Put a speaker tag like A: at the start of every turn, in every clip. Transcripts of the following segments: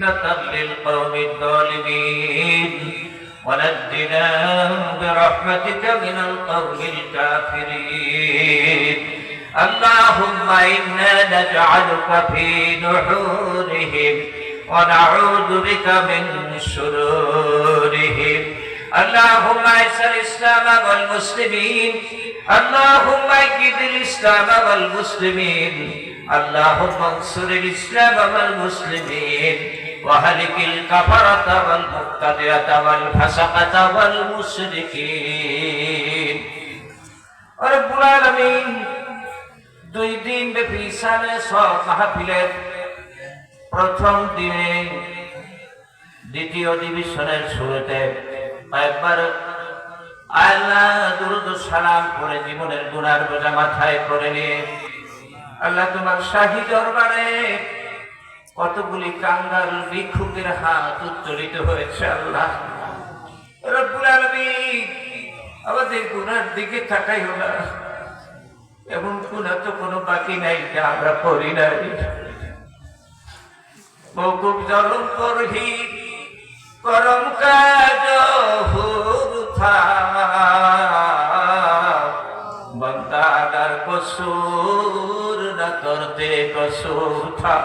A: فتنة للقوم الظالمين ونجنا برحمتك من القوم الكافرين اللهم إنا نجعلك في نحورهم ونعوذ بك من شرورهم اللهم اعز الإسلام والمسلمين اللهم اجد الإسلام والمسلمين اللهم انصر الإسلام والمسلمين وهلك الكفرة والمبتدعة والفسقة والمشركين رب العالمين দুই দিন ব্যাপী সালে সব মাহফিলের প্রথম দিনে দ্বিতীয় অধিবেশনের শুরুতে একবার আল্লাহ দুরূদ ও সালাম করে জীবনের গুনার বোঝা মাথায় করে নিয়ে আল্লাহ তোমার শাহী দরবারে কতগুলি কাঙ্গাল ভিক্ষুকের হাত উত্তোলিত হয়েছে আল্লাহ রব্বুল আলামিন আমাদের গুনার দিকে তাকাইও না এমন গুনাহ তো কোনো বাকি নাই যা আমরা করি নাই মওকুফ জলম করহি করম কাজ হুরথা বন্দাগার কসুর না করতে কসুর থা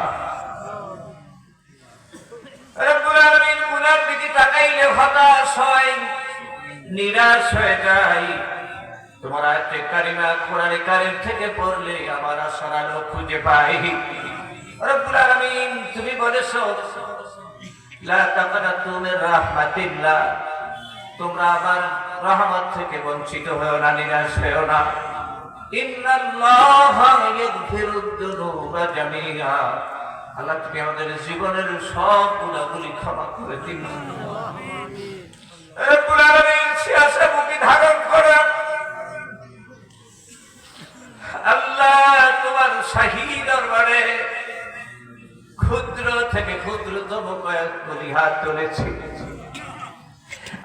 A: রব্বুল আলামিন গুনার দিকে তাকাইলে হতাশ হয় নিরাশ হয়ে যায় তোমার আয়াতে কারিমা কোরআনে কারীম থেকে পড়লে আমার আশার আলো খুঁজে পাই রব্বুল আলামিন তুমি বলেছো লা তাকনাতু মির রাহমাতিল্লাহ তোমরা আমার রহমত থেকে বঞ্চিত হও না নিরাশ হও না ইন্নাল্লাহা ইয়াগফিরুদ যুনুবা জামিআ আল্লাহ তুমি আমাদের জীবনের সব গুনাহগুলি ক্ষমা করে দিন রব্বুল আলামিন সিয়াসে মুখে ধারণ করো আল্লাহ তোমার শাহী দরবারে ক্ষুদ্র থেকে ক্ষুদ্রতম কয়েকগুলি হাত তুলেছি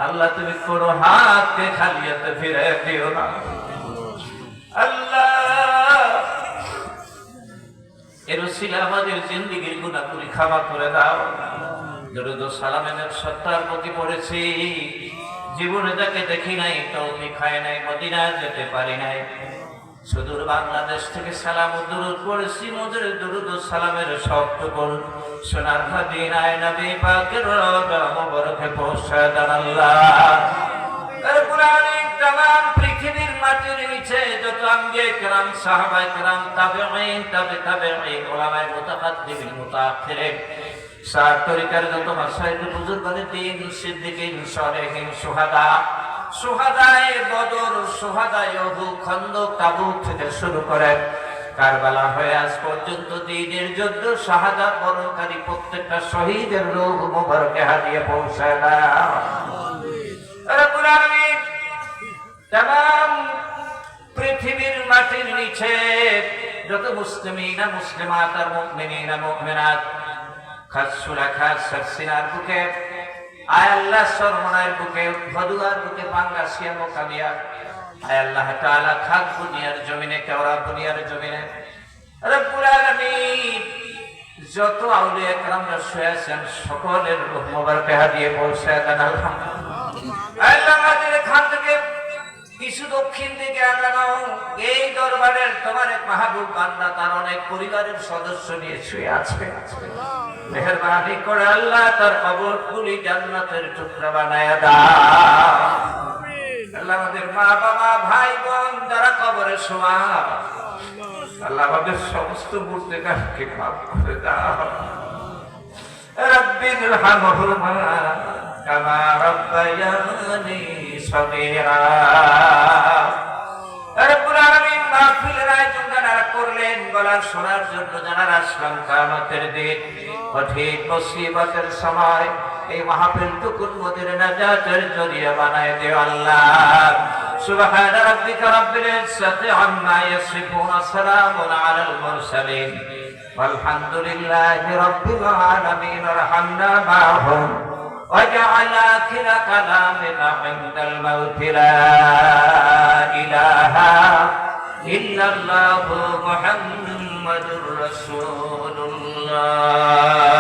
A: আল্লাহ তুমি কোন হাতকে খালি হাতে ফিরে দিও না আল্লাহ এর উসিলা আমাদের জিন্দেগীর গুনাহগুলি ক্ষমা করে দাও দরুদ ও সালামের সত্তার প্রতি পড়েছি জীবনে যাকে দেখি নাই তৌফিক হয় নাই মদিনা যেতে পারি নাই সুদূর বাংলাদেশ থেকে সালাম ও দুরূদ পড়েছি মধুর দুরূদ ও সালামের শব্দটুকু সোনার মদিনায় নবী পাকের রওজা মুবারকে পৌঁছে দেন আল্লাহ রব্বুল আলামিন तमाम পৃথিবীর মাটির নিচে যত আম্বিয়া کرام সাহাবায়ে کرام তাবেঈন তাবেঈন উলামায়ে মুতাকাদ্দিমিন মুতাআখিরিন সার তরিকার যত মাশায়েখ বুজুর্গানে দ্বীন সিদ্দিকিন সালেহিন শুহাদা শুহাদায়ে বদর শুহাদায়ে উহুদ খন্দক তাবুক থেকে শুরু করে কারবালা হয়ে আজ পর্যন্ত দ্বীনের যুদ্ধ শাহাদাত বরণকারী প্রত্যেকটা শহীদের রূহ মুবারকে হাদিয়া পৌঁছায় দাও রব্বুল আলামিন तमाम পৃথিবীর মাটির নিচে যত মুসলিমিনা মুসলিমাত আর মুমিনিনা মুমিনাত খাসুরা খাস সিনার বুকে আয় আল্লাহ সরমনার বুকে ভদুয়ার বুকে পাঙ্গাসিয়া মোকামিয়া আয় আল্লাহ তাআলা খাক দুনিয়ার জমিনে কেওড়া দুনিয়ার জমিনে রব্বুল আলামিন যত আউলিয়া کرامরা শুয়েছেন সকলের রূহ মুবারকে হাদিয়া পৌঁছায় দেন আলহামদুলিল্লাহ আল্লাহ আমাদের খান থেকে কিছু দক্ষিণ দিকে আগানো এই দরবারের তোমার এক মাহবুব বান্দা তার অনেক পরিবারের সদস্য নিয়ে শুয়ে আছে মেহেরবানি করে আল্লাহ তার কবরগুলি জান্নাতের টুকরা বানায়া দাও আল্লাহ আমাদের মা বাবা ভাই বোন যারা কবরে শোয়া আল্লাহ আমাদের সমস্ত গুনাহকে মাফ করে দাও রব্বিল হামহুমা কামা রাব্বায়ানি সগীরা রব্বুল আলামিন মাহফিলের আয়োজন যারা করলেন গলার শোনার জন্য যারা আসলাম কিয়ামতের দিন কঠিন মুসিবতের সময় এই মাহফিলটুকুর মধ্যে নাজাতের জরিয়া বানায় দিও আল্লাহ সুবহান রাব্বিকা রাব্বিল ইজ্জাতি আম্মা ইয়াসিফুন সালামুন আলাল মুরসালিন ওয়ালহামদুলিল্লাহি রাব্বিল আলামিন আরহামনা মাহুম وجعل آخر كلامنا عند الموت لا إله إلا الله محمد رسول الله